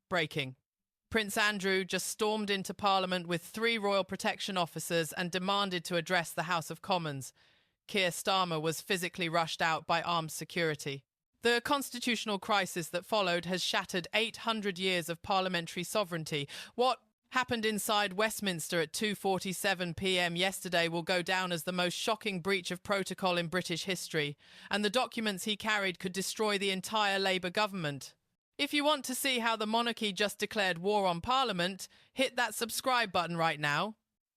Breaking. Prince Andrew just stormed into Parliament with 3 royal protection officers and demanded to address the House of Commons. Keir Starmer was physically rushed out by armed security. The constitutional crisis that followed has shattered 800 years of parliamentary sovereignty. What happened inside Westminster at 2:47 p.m. yesterday will go down as the most shocking breach of protocol in British history, and the documents he carried could destroy the entire Labour government. If you want to see how the monarchy just declared war on Parliament, hit that subscribe button right now,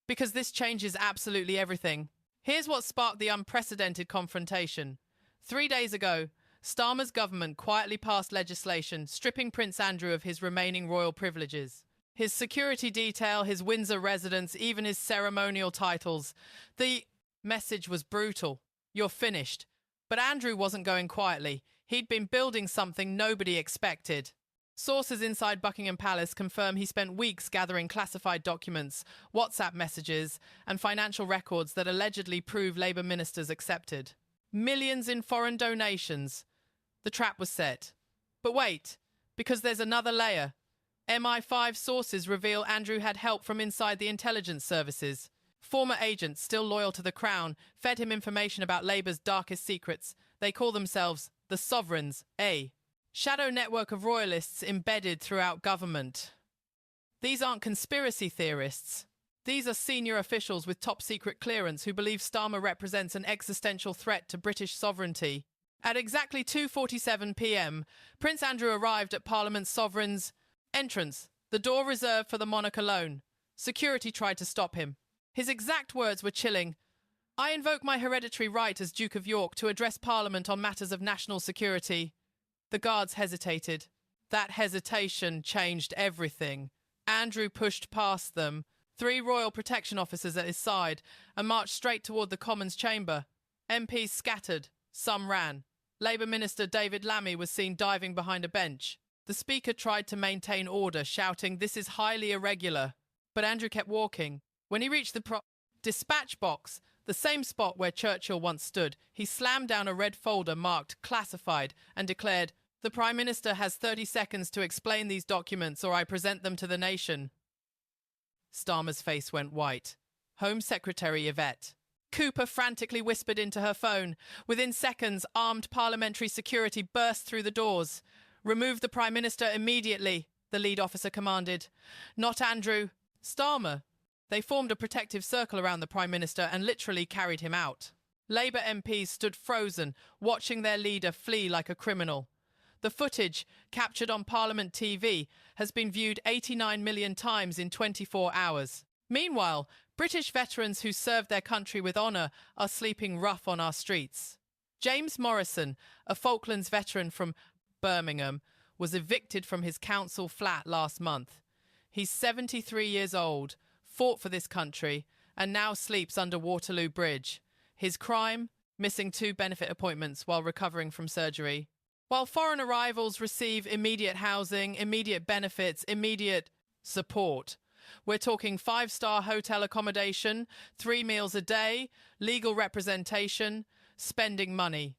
because this changes absolutely everything. Here's what sparked the unprecedented confrontation. 3 days ago, Starmer's government quietly passed legislation stripping Prince Andrew of his remaining royal privileges. His security detail, his Windsor residence, even his ceremonial titles. The message was brutal. You're finished. But Andrew wasn't going quietly. He'd been building something nobody expected. Sources inside Buckingham Palace confirm he spent weeks gathering classified documents, WhatsApp messages, and financial records that allegedly prove Labour ministers accepted. Millions in foreign donations. The trap was set. But wait, because there's another layer. MI5 sources reveal Andrew had help from inside the intelligence services. Former agents, still loyal to the Crown, fed him information about Labour's darkest secrets. They call themselves the Sovereigns, a shadow network of royalists embedded throughout government. These aren't conspiracy theorists. These are senior officials with top-secret clearance who believe Starmer represents an existential threat to British sovereignty. At exactly 2:47 p.m, Prince Andrew arrived at Parliament's Sovereign's entrance, the door reserved for the monarch alone. Security tried to stop him. His exact words were chilling. "I invoke my hereditary right as Duke of York to address Parliament on matters of national security." The guards hesitated. That hesitation changed everything. Andrew pushed past them, 3 royal protection officers at his side, and marched straight toward the Commons chamber. MPs scattered. Some ran. Labour Minister David Lammy was seen diving behind a bench. The Speaker tried to maintain order, shouting, "This is highly irregular." But Andrew kept walking. When he reached the dispatch box, the same spot where Churchill once stood, he slammed down a red folder marked classified and declared, "The Prime Minister has 30 seconds to explain these documents or I present them to the nation." Starmer's face went white. Home Secretary Yvette Cooper frantically whispered into her phone. Within seconds, armed parliamentary security burst through the doors. "Remove the Prime Minister immediately," the lead officer commanded. "Not Andrew. Starmer." They formed a protective circle around the Prime Minister and literally carried him out. Labour MPs stood frozen, watching their leader flee like a criminal. The footage, captured on Parliament TV, has been viewed 89 million times in 24 hours. Meanwhile, British veterans who served their country with honour are sleeping rough on our streets. James Morrison, a Falklands veteran from Birmingham, was evicted from his council flat last month. He's 73 years old, fought for this country, and now sleeps under Waterloo Bridge. His crime? Missing 2 benefit appointments while recovering from surgery. While foreign arrivals receive immediate housing, immediate benefits, immediate support. We're talking 5-star hotel accommodation, 3 meals a day, legal representation, spending money.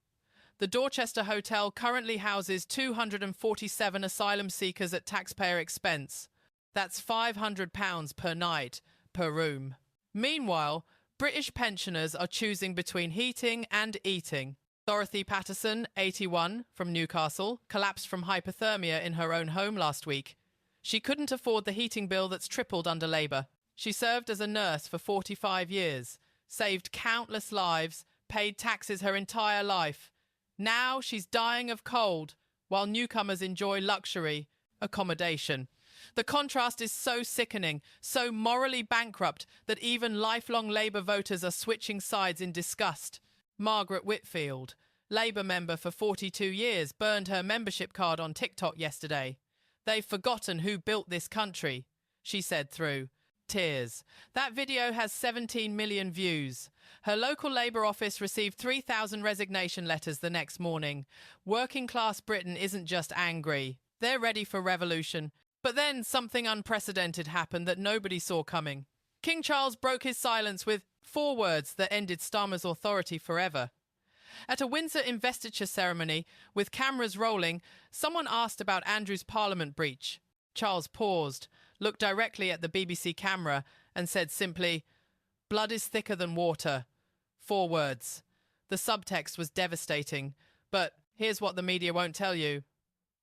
The Dorchester Hotel currently houses 247 asylum seekers at taxpayer expense. That's £500 per night, per room. Meanwhile, British pensioners are choosing between heating and eating. Dorothy Patterson, 81, from Newcastle, collapsed from hypothermia in her own home last week. She couldn't afford the heating bill that's tripled under Labour. She served as a nurse for 45 years, saved countless lives, paid taxes her entire life. Now she's dying of cold, while newcomers enjoy luxury, accommodation. The contrast is so sickening, so morally bankrupt, that even lifelong Labour voters are switching sides in disgust. Margaret Whitfield, Labour member for 42 years, burned her membership card on TikTok yesterday. "They've forgotten who built this country," she said through tears. That video has 17 million views. Her local Labour office received 3,000 resignation letters the next morning. Working-class Britain isn't just angry. They're ready for revolution. But then something unprecedented happened that nobody saw coming. King Charles broke his silence with 4 words that ended Starmer's authority forever. At a Windsor investiture ceremony, with cameras rolling, someone asked about Andrew's Parliament breach. Charles paused, looked directly at the BBC camera and said simply, "Blood is thicker than water." 4 words. The subtext was devastating, but here's what the media won't tell you.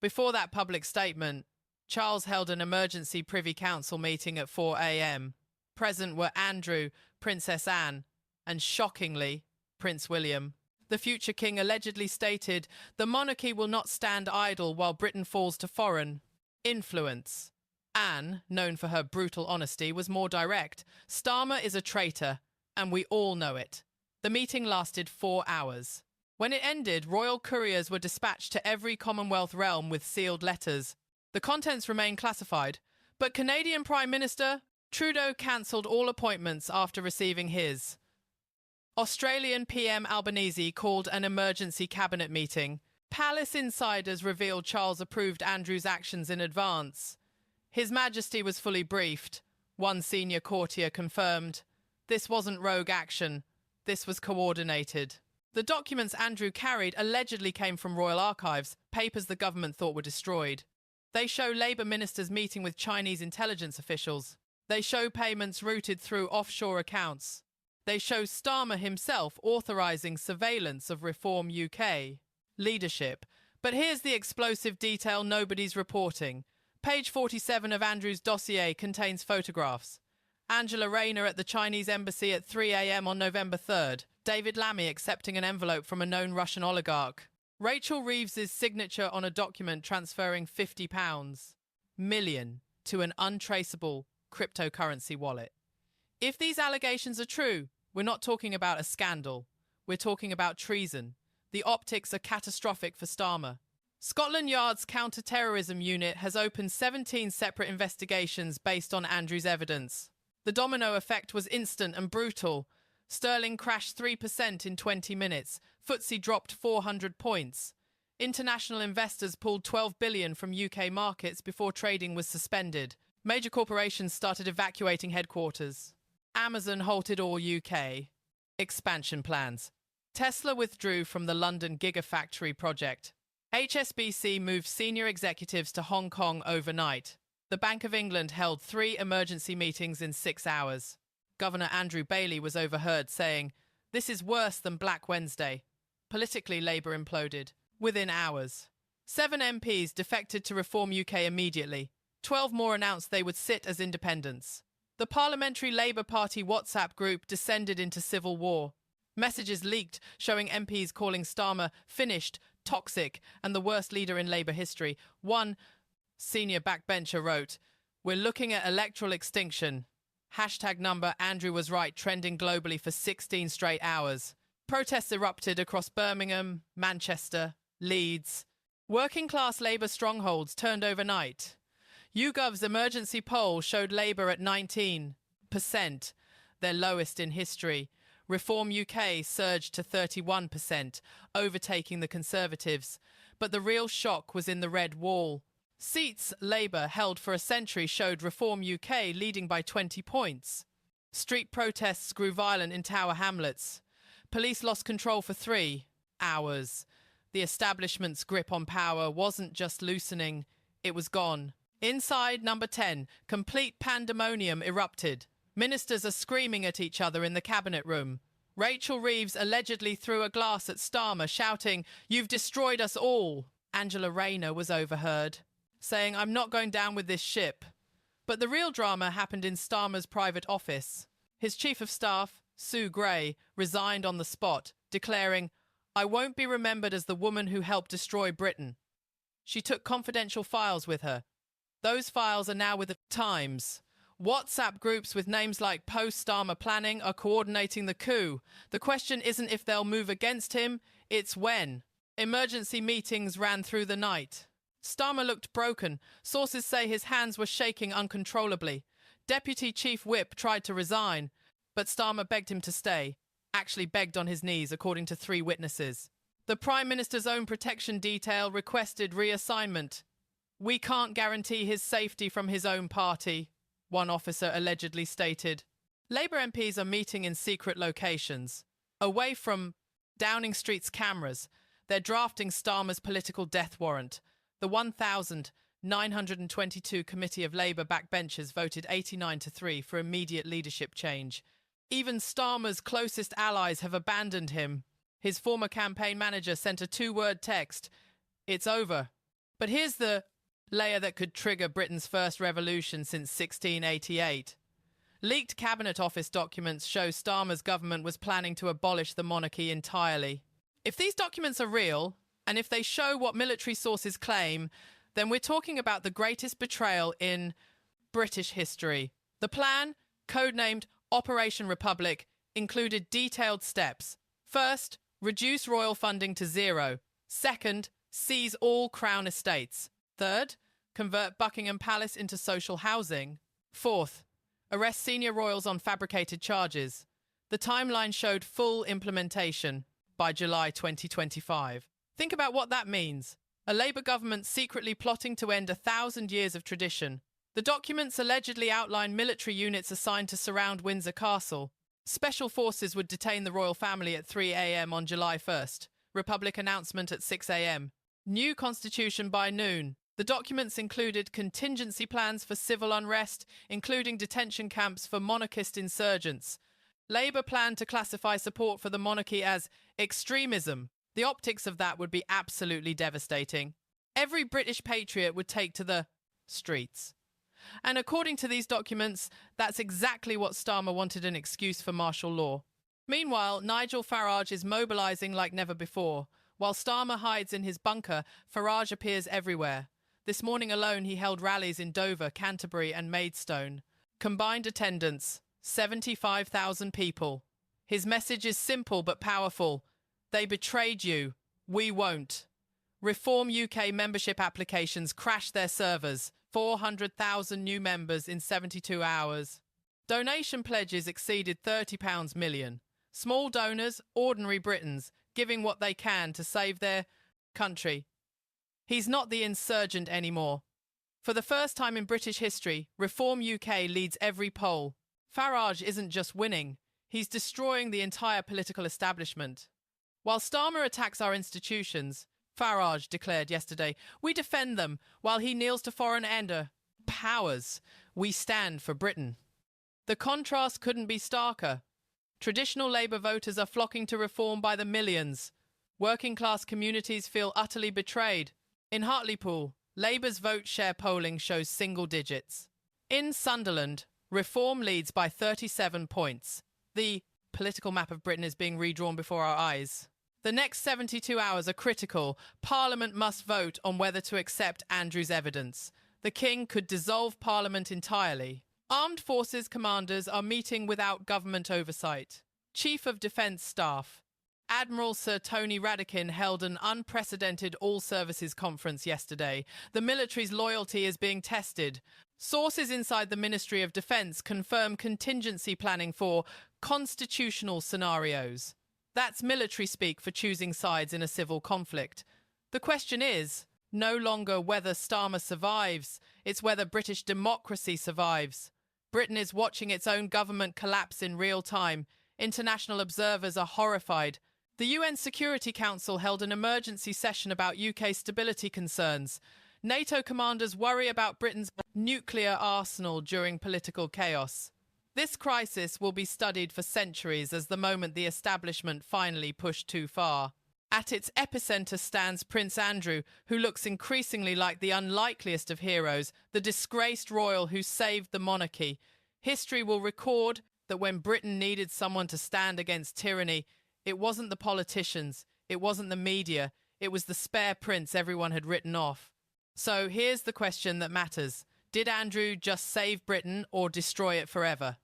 Before that public statement, Charles held an emergency Privy Council meeting at 4 a.m. Present were Andrew, Princess Anne, and shockingly, Prince William. The future king allegedly stated, "The monarchy will not stand idle while Britain falls to foreign influence." Anne, known for her brutal honesty, was more direct. "Starmer is a traitor, and we all know it." The meeting lasted 4 hours. When it ended, royal couriers were dispatched to every Commonwealth realm with sealed letters. The contents remain classified, but Canadian Prime Minister Trudeau cancelled all appointments after receiving his. Australian PM Albanese called an emergency cabinet meeting. Palace insiders revealed Charles approved Andrew's actions in advance. His Majesty was fully briefed. One senior courtier confirmed, "This wasn't rogue action. This was coordinated." The documents Andrew carried allegedly came from royal archives, papers the government thought were destroyed. They show Labour ministers meeting with Chinese intelligence officials. They show payments routed through offshore accounts. They show Starmer himself authorising surveillance of Reform UK leadership. But here's the explosive detail nobody's reporting. Page 47 of Andrew's dossier contains photographs. Angela Rayner at the Chinese embassy at 3 a.m. on November 3rd. David Lammy accepting an envelope from a known Russian oligarch. Rachel Reeves's signature on a document transferring £50 million to an untraceable cryptocurrency wallet. If these allegations are true, we're not talking about a scandal. We're talking about treason. The optics are catastrophic for Starmer. Scotland Yard's counter-terrorism unit has opened 17 separate investigations based on Andrew's evidence. The domino effect was instant and brutal. Sterling crashed 3% in 20 minutes. FTSE dropped 400 points. International investors pulled $12 billion from UK markets before trading was suspended. Major corporations started evacuating headquarters. Amazon halted all UK expansion plans. Tesla withdrew from the London Gigafactory project. HSBC moved senior executives to Hong Kong overnight. The Bank of England held 3 emergency meetings in 6 hours. Governor Andrew Bailey was overheard saying, "This is worse than Black Wednesday." Politically, Labour imploded within hours. 7 MPs defected to Reform UK immediately. 12 more announced they would sit as independents. The Parliamentary Labour Party WhatsApp group descended into civil war. Messages leaked showing MPs calling Starmer finished, toxic, and the worst leader in Labour history. One senior backbencher wrote, "We're looking at electoral extinction." #number Andrew was right trending globally for 16 straight hours. Protests erupted across Birmingham, Manchester, Leeds. Working-class Labour strongholds turned overnight. YouGov's emergency poll showed Labour at 19%, their lowest in history. Reform UK surged to 31%, overtaking the Conservatives. But the real shock was in the red wall. Seats Labour held for a century showed Reform UK leading by 20 points. Street protests grew violent in Tower Hamlets. Police lost control for 3 hours. The establishment's grip on power wasn't just loosening, it was gone. Inside number 10, complete pandemonium erupted. Ministers are screaming at each other in the cabinet room. Rachel Reeves allegedly threw a glass at Starmer, shouting, "You've destroyed us all." Angela Rayner was overheard, saying, "I'm not going down with this ship." But the real drama happened in Starmer's private office. His chief of staff, Sue Gray, resigned on the spot, declaring, "I won't be remembered as the woman who helped destroy Britain." She took confidential files with her. Those files are now with the Times. WhatsApp groups with names like Post-Starmer Planning are coordinating the coup. The question isn't if they'll move against him, it's when. Emergency meetings ran through the night. Starmer looked broken. Sources say his hands were shaking uncontrollably. Deputy Chief Whip tried to resign, but Starmer begged him to stay. Actually begged on his knees, according to 3 witnesses. The Prime Minister's own protection detail requested reassignment. "We can't guarantee his safety from his own party," one officer allegedly stated. Labour MPs are meeting in secret locations. Away from Downing Street's cameras, they're drafting Starmer's political death warrant. The 1,000 922 Committee of Labour backbenchers voted 89-3 for immediate leadership change. Even Starmer's closest allies have abandoned him. His former campaign manager sent a two-word text, "It's over." But here's the layer that could trigger Britain's first revolution since 1688. Leaked Cabinet Office documents show Starmer's government was planning to abolish the monarchy entirely. If these documents are real, and if they show what military sources claim, then we're talking about the greatest betrayal in British history. The plan, codenamed Operation Republic, included detailed steps. First, reduce royal funding to zero. Second, seize all Crown estates. Third, convert Buckingham Palace into social housing. Fourth, arrest senior royals on fabricated charges. The timeline showed full implementation by July 2025. Think about what that means. A Labour government secretly plotting to end 1,000 years of tradition. The documents allegedly outline military units assigned to surround Windsor Castle. Special forces would detain the royal family at 3 a.m. on July 1st. Republic announcement at 6 a.m. New constitution by noon. The documents included contingency plans for civil unrest, including detention camps for monarchist insurgents. Labour planned to classify support for the monarchy as extremism. The optics of that would be absolutely devastating. Every British patriot would take to the streets. And according to these documents, that's exactly what Starmer wanted an excuse for martial law. Meanwhile, Nigel Farage is mobilising like never before. While Starmer hides in his bunker, Farage appears everywhere. This morning alone, he held rallies in Dover, Canterbury and Maidstone. Combined attendance, 75,000 people. His message is simple but powerful. They betrayed you. We won't. Reform UK membership applications crashed their servers. 400,000 new members in 72 hours. Donation pledges exceeded £30 million. Small donors, ordinary Britons, giving what they can to save their country. He's not the insurgent anymore. For the first time in British history, Reform UK leads every poll. Farage isn't just winning, he's destroying the entire political establishment. While Starmer attacks our institutions, Farage declared yesterday, we defend them while he kneels to foreign powers. We stand for Britain. The contrast couldn't be starker. Traditional Labour voters are flocking to reform by the millions. Working-class communities feel utterly betrayed. In Hartlepool, Labour's vote share polling shows single digits. In Sunderland, Reform leads by 37 points. The political map of Britain is being redrawn before our eyes. The next 72 hours are critical. Parliament must vote on whether to accept Andrew's evidence. The King could dissolve Parliament entirely. Armed Forces commanders are meeting without government oversight. Chief of Defence Staff Admiral Sir Tony Radakin held an unprecedented all-services conference yesterday. The military's loyalty is being tested. Sources inside the Ministry of Defence confirm contingency planning for constitutional scenarios. That's military speak for choosing sides in a civil conflict. The question is no longer whether Starmer survives, it's whether British democracy survives. Britain is watching its own government collapse in real time. International observers are horrified. The UN Security Council held an emergency session about UK stability concerns. NATO commanders worry about Britain's nuclear arsenal during political chaos. This crisis will be studied for centuries as the moment the establishment finally pushed too far. At its epicenter stands Prince Andrew, who looks increasingly like the unlikeliest of heroes, the disgraced royal who saved the monarchy. History will record that when Britain needed someone to stand against tyranny, it wasn't the politicians, it wasn't the media, it was the spare prince everyone had written off. So here's the question that matters. Did Andrew just save Britain or destroy it forever?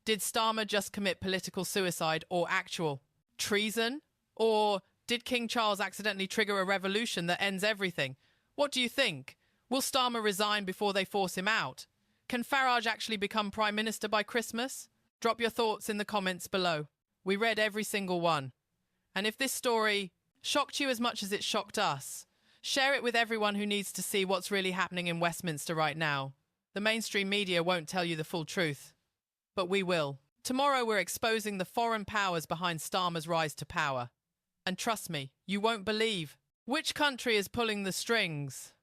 Did Starmer just commit political suicide or actual treason? Or did King Charles accidentally trigger a revolution that ends everything? What do you think? Will Starmer resign before they force him out? Can Farage actually become Prime Minister by Christmas? Drop your thoughts in the comments below. We read every single one. And if this story shocked you as much as it shocked us, share it with everyone who needs to see what's really happening in Westminster right now. The mainstream media won't tell you the full truth. But we will. Tomorrow we're exposing the foreign powers behind Starmer's rise to power. And trust me, you won't believe. Which country is pulling the strings?